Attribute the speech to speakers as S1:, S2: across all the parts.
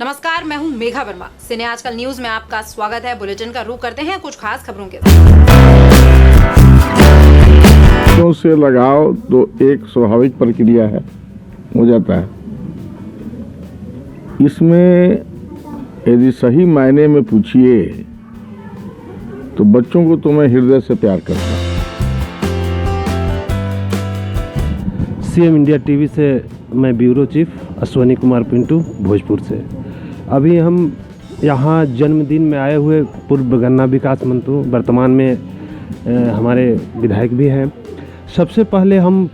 S1: नमस्कार, मैं हूं मेघा वर्मा। सिने आजकल न्यूज में आपका स्वागत है। बुलेटिन का रुख करते हैं कुछ खास खबरों के साथ।
S2: बच्चों से लगाव तो एक स्वाभाविक प्रक्रिया है, हो जाता है। इसमें यदि सही मायने में पूछिए तो बच्चों को तो मैं हृदय से प्यार करता हूँ।
S3: सीएम इंडिया टीवी से मैं ब्यूरो चीफ अश्वनी कुमार पिंटू भोजपुर से। अभी हम यहाँ जन्मदिन में आए हुए पूर्व गन्ना विकास मंत्री, वर्तमान में हमारे विधायक भी हैं। सबसे पहले हम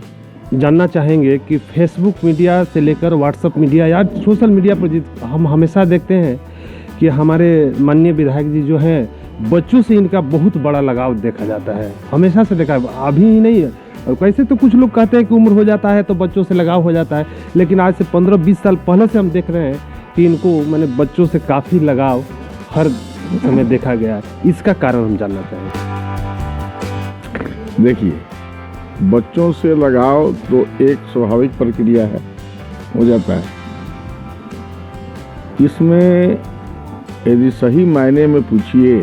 S3: जानना चाहेंगे कि फेसबुक मीडिया से लेकर व्हाट्सएप मीडिया या सोशल मीडिया पर हम हमेशा देखते हैं कि हमारे माननीय विधायक जी जो हैं, बच्चों से इनका बहुत बड़ा लगाव देखा जाता है। हमेशा से देखा, अभी ही नहीं है। कैसे तो कुछ लोग कहते हैं कि उम्र हो जाता है तो बच्चों से लगाव हो जाता है, लेकिन आज से 15-20 साल पहले से हम देख रहे हैं कि इनको मैंने बच्चों से काफ़ी लगाव हर समय देखा गया है। इसका कारण हम जानना चाहेंगे।
S2: देखिए, बच्चों से लगाव तो एक स्वाभाविक प्रक्रिया है, हो जाता है। इसमें यदि सही मायने में पूछिए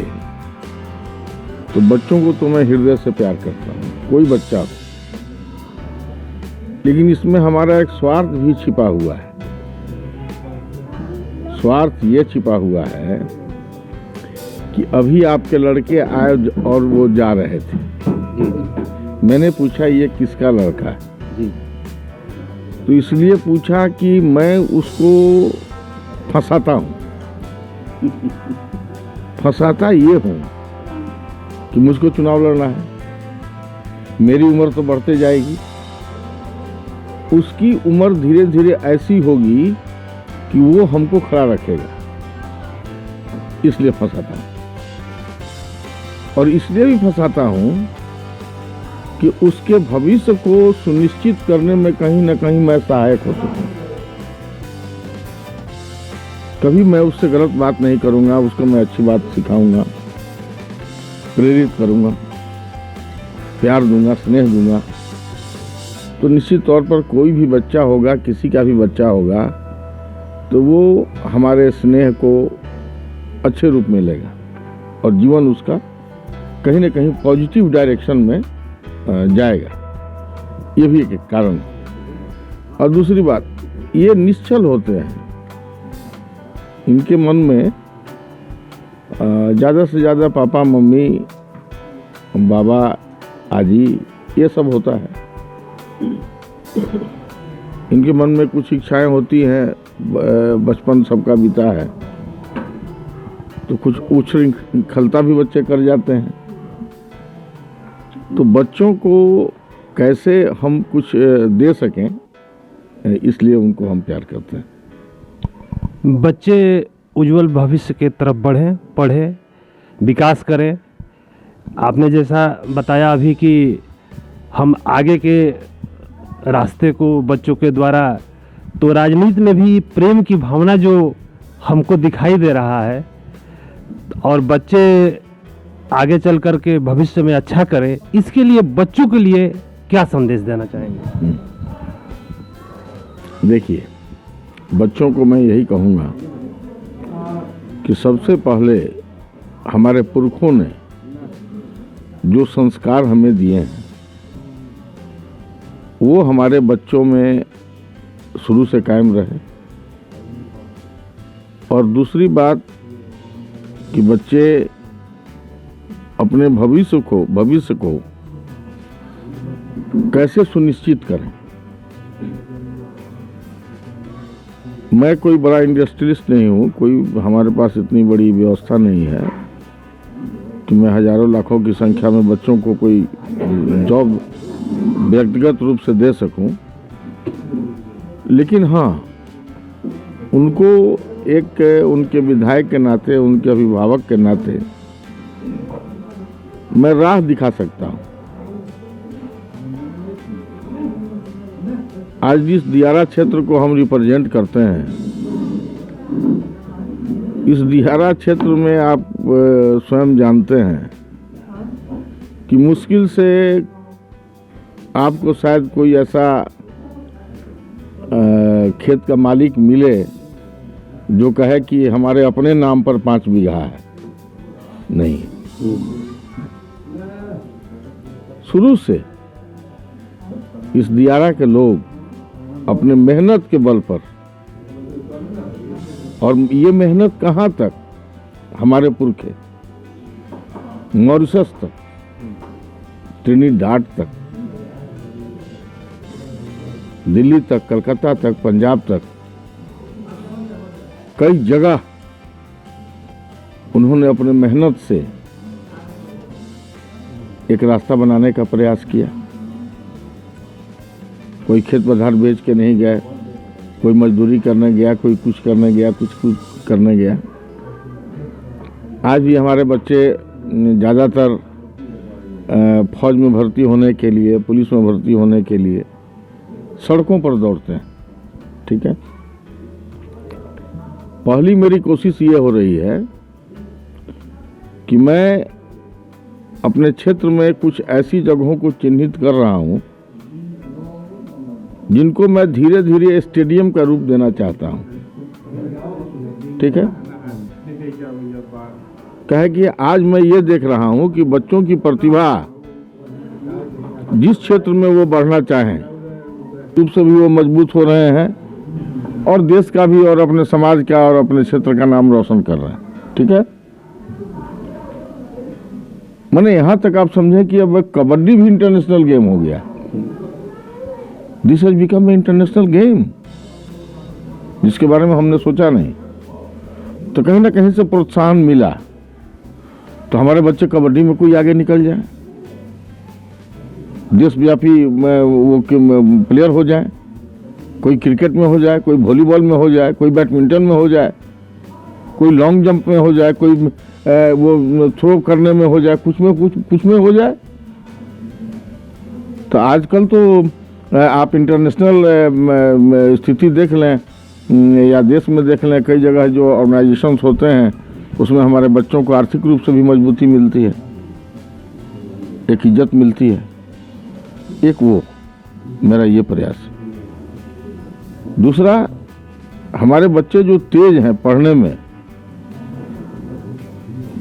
S2: तो बच्चों को तो मैं हृदय से प्यार करता हूँ, कोई बच्चा हो। लेकिन इसमें हमारा एक स्वार्थ भी छिपा हुआ है। स्वार्थ ये छिपा हुआ है कि अभी आपके लड़के आए और वो जा रहे थे। मैंने पूछा ये किसका लड़का है जी? तो इसलिए पूछा कि मैं उसको फंसाता हूँ। फंसाता ये हूँ कि मुझको चुनाव लड़ना है, मेरी उम्र तो बढ़ते जाएगी, उसकी उम्र धीरे धीरे ऐसी होगी कि वो हमको खड़ा रखेगा, इसलिए फंसाता हूँ। और इसलिए भी फंसाता हूँ कि उसके भविष्य को सुनिश्चित करने में कहीं ना कहीं मैं सहायक हो सकूं। कभी मैं उससे गलत बात नहीं करूंगा, उसको मैं अच्छी बात सिखाऊंगा, प्रेरित करूंगा, प्यार दूंगा, स्नेह दूंगा। तो निश्चित तौर पर कोई भी बच्चा होगा, किसी का भी बच्चा होगा, तो वो हमारे स्नेह को अच्छे रूप में लेगा और जीवन उसका कहीं ना कहीं पॉजिटिव डायरेक्शन में जाएगा। ये भी एक कारण है। और दूसरी बात, ये निश्चल होते हैं, इनके मन में ज़्यादा से ज़्यादा पापा मम्मी बाबा आजी ये सब होता है। इनके मन में कुछ इच्छाएं होती हैं, बचपन सबका बीता है, तो कुछ उछल-खलता भी बच्चे कर जाते हैं। तो बच्चों को कैसे हम कुछ दे सकें, इसलिए उनको हम प्यार करते हैं।
S3: बच्चे उज्जवल भविष्य के तरफ बढ़ें, पढ़ें, विकास करें। आपने जैसा बताया अभी कि हम आगे के रास्ते को बच्चों के द्वारा, तो राजनीति में भी प्रेम की भावना जो हमको दिखाई दे रहा है, और बच्चे आगे चल कर के भविष्य में अच्छा करें, इसके लिए बच्चों के लिए क्या संदेश देना चाहेंगे?
S2: देखिए, बच्चों को मैं यही कहूँगा कि सबसे पहले हमारे पुरखों ने जो संस्कार हमें दिए हैं वो हमारे बच्चों में शुरू से कायम रहे। और दूसरी बात कि बच्चे अपने भविष्य को कैसे सुनिश्चित करें। मैं कोई बड़ा इंडस्ट्रियलिस्ट नहीं हूँ, कोई हमारे पास इतनी बड़ी व्यवस्था नहीं है कि मैं हजारों लाखों की संख्या में बच्चों को कोई जॉब व्यक्तिगत रूप से दे सकूं। लेकिन हाँ, उनको एक उनके विधायक के नाते, उनके अभिभावक के नाते मैं राह दिखा सकता हूं। आज जिस दियारा क्षेत्र को हम रिप्रेजेंट करते हैं, इस दियारा क्षेत्र में आप स्वयं जानते हैं कि मुश्किल से आपको शायद कोई ऐसा खेत का मालिक मिले जो कहे कि हमारे अपने नाम पर 5 बीघा है, नहीं। शुरू से इस दियारा के लोग अपने मेहनत के बल पर, और ये मेहनत कहाँ तक, हमारे पुरखे मॉरिशस तक, ट्रिनिडाद तक, दिल्ली तक, कलकत्ता तक, पंजाब तक, कई जगह उन्होंने अपने मेहनत से एक रास्ता बनाने का प्रयास किया। कोई खेत पधार बेच के नहीं गया, कोई मजदूरी करने गया, कोई कुछ करने गया, कुछ करने गया। आज भी हमारे बच्चे ज़्यादातर फौज में भर्ती होने के लिए, पुलिस में भर्ती होने के लिए सड़कों पर दौड़ते हैं। ठीक है, पहली मेरी कोशिश ये हो रही है कि मैं अपने क्षेत्र में कुछ ऐसी जगहों को चिन्हित कर रहा हूं जिनको मैं धीरे धीरे स्टेडियम का रूप देना चाहता हूं। ठीक है, कहे कि आज मैं ये देख रहा हूं कि बच्चों की प्रतिभा जिस क्षेत्र में वो बढ़ना चाहें, रूप से भी वो मजबूत हो रहे हैं और देश का भी और अपने समाज का और अपने क्षेत्र का नाम रोशन कर रहे हैं। ठीक है, मैंने यहां तक आप समझे कि अब कबड्डी भी इंटरनेशनल गेम हो गया। This has become a international game, जिसके बारे में हमने सोचा नहीं। तो कहीं ना कहीं से प्रोत्साहन मिला तो हमारे बच्चे कबड्डी में कोई आगे निकल जाए, देशव्यापी वो प्लेयर हो जाए, कोई क्रिकेट में हो जाए, कोई वॉलीबॉल में हो जाए, कोई बैडमिंटन में हो जाए, कोई लॉन्ग जंप में हो जाए, कोई वो थ्रो करने में हो जाए, कुछ में हो जाए। तो आजकल तो आप इंटरनेशनल स्थिति देख लें या देश में देख लें, कई जगह जो ऑर्गेनाइजेशंस होते हैं उसमें हमारे बच्चों को आर्थिक रूप से भी मजबूती मिलती है, एक इज्जत मिलती है। एक वो मेरा ये प्रयास है। दूसरा, हमारे बच्चे जो तेज हैं पढ़ने में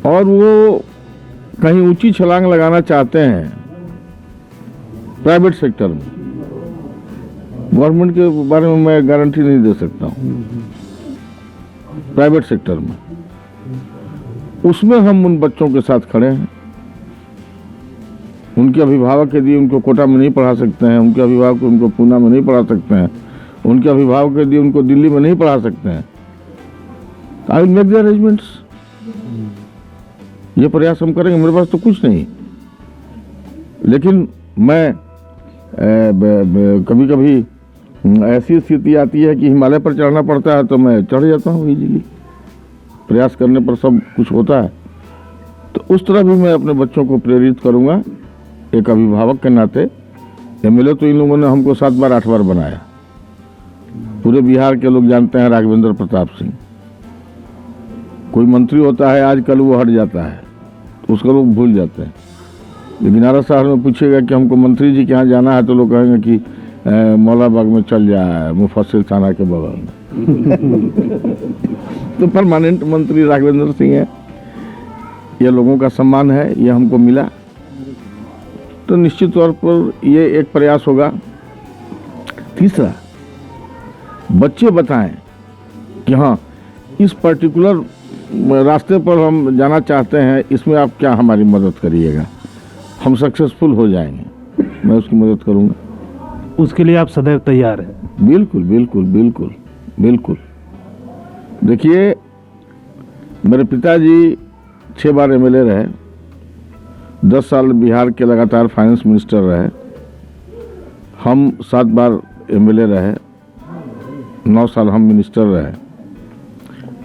S2: और वो कहीं ऊंची छलांग लगाना चाहते हैं प्राइवेट सेक्टर में, गवर्नमेंट के बारे में मैं गारंटी नहीं दे सकता हूं, प्राइवेट सेक्टर में, उसमें हम उन बच्चों के साथ खड़े हैं। उनके अभिभावक यदि उनको कोटा में नहीं पढ़ा सकते हैं, उनके अभिभावक उनको पूना में नहीं पढ़ा सकते हैं, उनके अभिभावक यदि उनको दिल्ली में नहीं पढ़ा सकते हैं, I will make the arrangements. ये प्रयास हम करेंगे। मेरे पास तो कुछ नहीं, लेकिन मैं कभी कभी ऐसी स्थिति आती है कि हिमालय पर चढ़ना पड़ता है तो मैं चढ़ जाता हूँ इजीली। प्रयास करने पर सब कुछ होता है। तो उस तरह भी मैं अपने बच्चों को प्रेरित करूँगा एक अभिभावक के नाते। एमएलए तो इन लोगों ने हमको 7 बार 8 बार बनाया। पूरे बिहार के लोग जानते हैं राघवेंद्र प्रताप सिंह। कोई मंत्री होता है आजकल वो हट जाता है, तो उसका लोग भूल जाते हैं। लेकिन आरा शहर में पूछेगा कि हमको मंत्री जी के यहाँ जाना है तो लोग कहेंगे कि मौलाबाग में चल जाए, मुफस्सिल थाना के बगल में। तो परमानेंट मंत्री राघवेंद्र सिंह है। ये लोगों का सम्मान है, ये हमको मिला। तो निश्चित तौर पर ये एक प्रयास होगा। तीसरा, बच्चे बताएं कि हाँ इस पर्टिकुलर रास्ते पर हम जाना चाहते हैं, इसमें आप क्या हमारी मदद करिएगा, हम सक्सेसफुल हो जाएंगे, मैं उसकी मदद करूंगा।
S3: उसके लिए आप सदैव तैयार हैं?
S2: बिल्कुल बिल्कुल बिल्कुल बिल्कुल। देखिए, मेरे पिताजी 6 बार एमएलए रहे, 10 साल बिहार के लगातार फाइनेंस मिनिस्टर रहे, हम 7 बार एमएलए रहे, 9 साल हम मिनिस्टर रहे।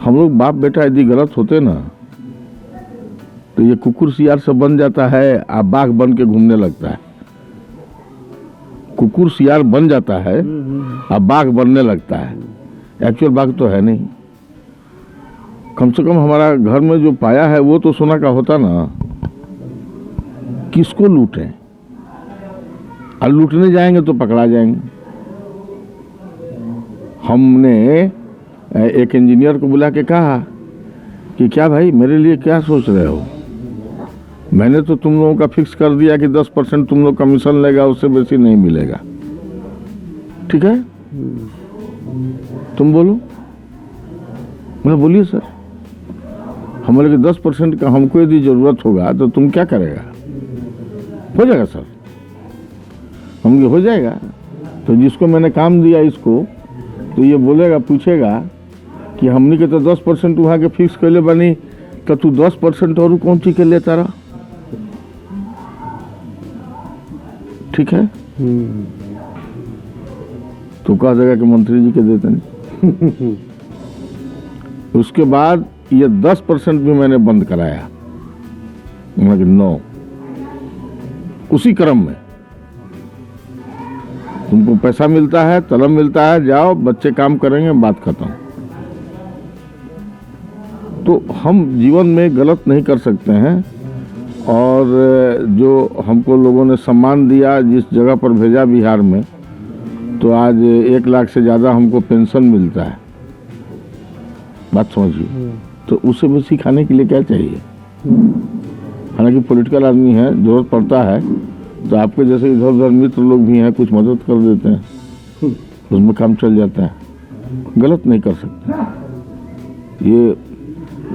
S2: हम लोग बाप बेटा यदि गलत होते ना तो ये कुकुर सियार से बन जाता है, आप बाघ बन के घूमने लगता है। कुकुर सियार बन जाता है, आप बाघ बनने लगता है। एक्चुअल बाघ तो है नहीं। कम से कम हमारा घर में जो पाया है वो तो सोना का होता ना। किसको लूटें, और लूटने जाएंगे तो पकड़ा जाएंगे। हमने एक इंजीनियर को बुला के कहा कि क्या भाई मेरे लिए क्या सोच रहे हो, मैंने तो तुम लोगों का फिक्स कर दिया कि 10% तुम लोग कमीशन लेगा, उससे बेसी नहीं मिलेगा, ठीक है, तुम बोलो। मैं बोलिए सर, हमारे के 10% का हमको यदि जरूरत होगा तो तुम क्या करेगा? हो जाएगा सर, हम हो जाएगा। तो जिसको मैंने काम दिया इसको, तो ये बोलेगा, पूछेगा कि हमने के तो 10% वहाँ के फिक्स कर ले बनी, तो तू 10% और कौन चीज के लेता रहा, ठीक है। तो कह देगा कि मंत्री जी के देते नहीं। उसके बाद ये 10% भी मैंने बंद कराया, मैंने नो, उसी क्रम में तुमको पैसा मिलता है, तलब मिलता है, जाओ बच्चे काम करेंगे, बात खत्म। तो हम जीवन में गलत नहीं कर सकते हैं, और जो हमको लोगों ने सम्मान दिया, जिस जगह पर भेजा बिहार में, तो आज 1 लाख से ज़्यादा हमको पेंशन मिलता है, बात समझिए। तो उसे बेसी खाने के लिए क्या चाहिए? हालांकि पॉलिटिकल आदमी है, जरूरत पड़ता है तो आपके जैसे इधर उधर मित्र लोग भी हैं, कुछ मदद कर देते हैं, उसमें काम चल जाता है, गलत नहीं कर सकते। ये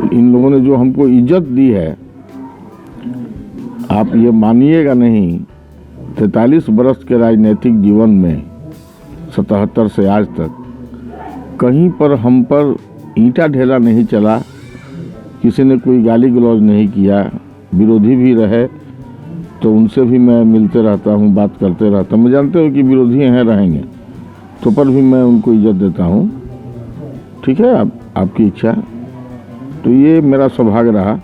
S2: इन लोगों ने जो हमको इज्जत दी है, आप ये मानिएगा नहीं, 43 बरस के राजनीतिक जीवन में 77 से आज तक कहीं पर हम पर ईंटा ढेला नहीं चला, किसी ने कोई गाली गलौज नहीं किया, विरोधी भी रहे तो उनसे भी मैं मिलते रहता हूँ, बात करते रहता हूँ। मैं जानते हो कि विरोधी हैं, रहेंगे, तो पर भी मैं उनको इज्जत देता हूँ, ठीक है, आपकी इच्छा। तो ये मेरा सौभाग्य रहा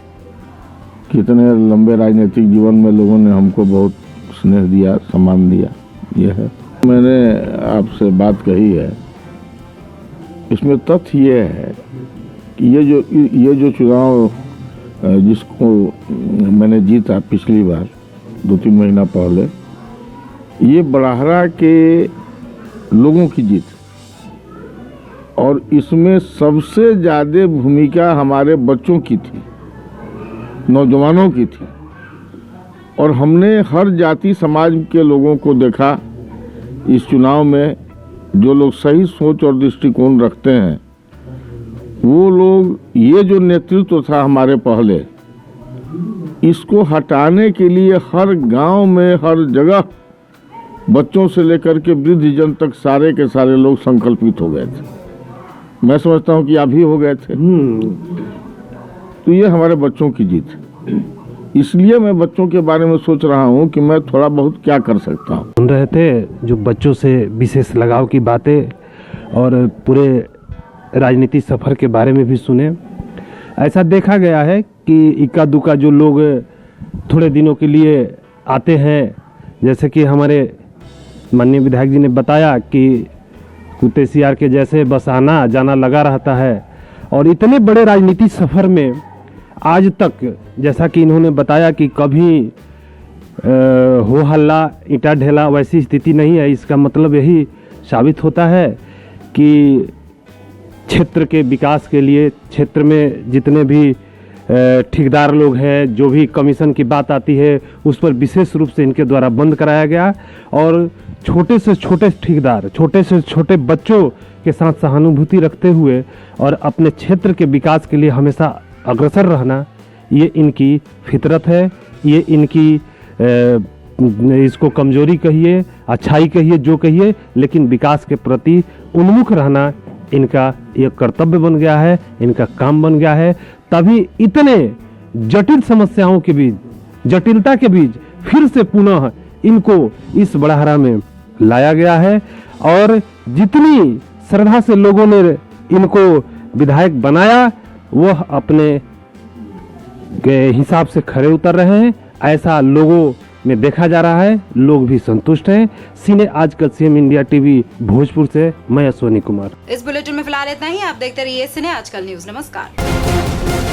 S2: कि इतने लंबे राजनीतिक जीवन में लोगों ने हमको बहुत स्नेह दिया, सम्मान दिया। ये है, मैंने आपसे बात कही है, इसमें तथ्य ये है कि ये जो चुनाव जिसको मैंने जीता पिछली बार 2-3 महीना पहले, ये बड़ाहरा के लोगों की जीत, और इसमें सबसे ज़्यादा भूमिका हमारे बच्चों की थी, नौजवानों की थी, और हमने हर जाति समाज के लोगों को देखा इस चुनाव में। जो लोग सही सोच और दृष्टिकोण रखते हैं, वो लोग, ये जो नेतृत्व था हमारे पहले, इसको हटाने के लिए हर गांव में, हर जगह, बच्चों से लेकर के वृद्धजन तक सारे के सारे लोग संकल्पित हो गए थे। मैं समझता हूं कि आप भी हो गए थे। तो ये हमारे बच्चों की जीत है। इसलिए मैं बच्चों के बारे में सोच रहा हूं कि मैं थोड़ा बहुत क्या कर सकता हूं।
S3: सुन रहे थे जो बच्चों से विशेष लगाव की बातें, और पूरे राजनीति सफ़र के बारे में भी सुने। ऐसा देखा गया है कि इक्का दुक्का जो लोग थोड़े दिनों के लिए आते हैं, जैसे कि हमारे माननीय विधायक जी ने बताया कि कुत्ते सियार के जैसे बस आना जाना लगा रहता है, और इतने बड़े राजनीति सफ़र में आज तक, जैसा कि इन्होंने बताया कि कभी हो हल्ला ईंटा ढेला वैसी स्थिति नहीं है। इसका मतलब यही साबित होता है कि क्षेत्र के विकास के लिए, क्षेत्र में जितने भी ठेकेदार लोग हैं, जो भी कमीशन की बात आती है, उस पर विशेष रूप से इनके द्वारा बंद कराया गया, और छोटे से छोटे ठेकेदार, छोटे से छोटे बच्चों के साथ सहानुभूति रखते हुए और अपने क्षेत्र के विकास के लिए हमेशा अग्रसर रहना, ये इनकी फितरत है। ये इनकी इसको कमजोरी कहिए, अच्छाई कहिए, जो कहिए, लेकिन विकास के प्रति उन्मुख रहना इनका ये कर्तव्य बन गया है, इनका काम बन गया है। तभी इतने जटिल समस्याओं के बीच, जटिलता के बीच फिर से पुनः इनको इस बड़ाहरा में लाया गया है, और जितनी श्रद्धा से लोगों ने इनको विधायक बनाया, वह अपने के हिसाब से खरे उतर रहे हैं। ऐसा लोगों में देखा जा रहा है, लोग भी संतुष्ट हैं। सीने आजकल सीएम इंडिया टीवी भोजपुर से मैं अश्वनी कुमार।
S1: इस बुलेटिन में फिलहाल इतना ही। आप देखते रहिए सीने आजकल न्यूज। नमस्कार।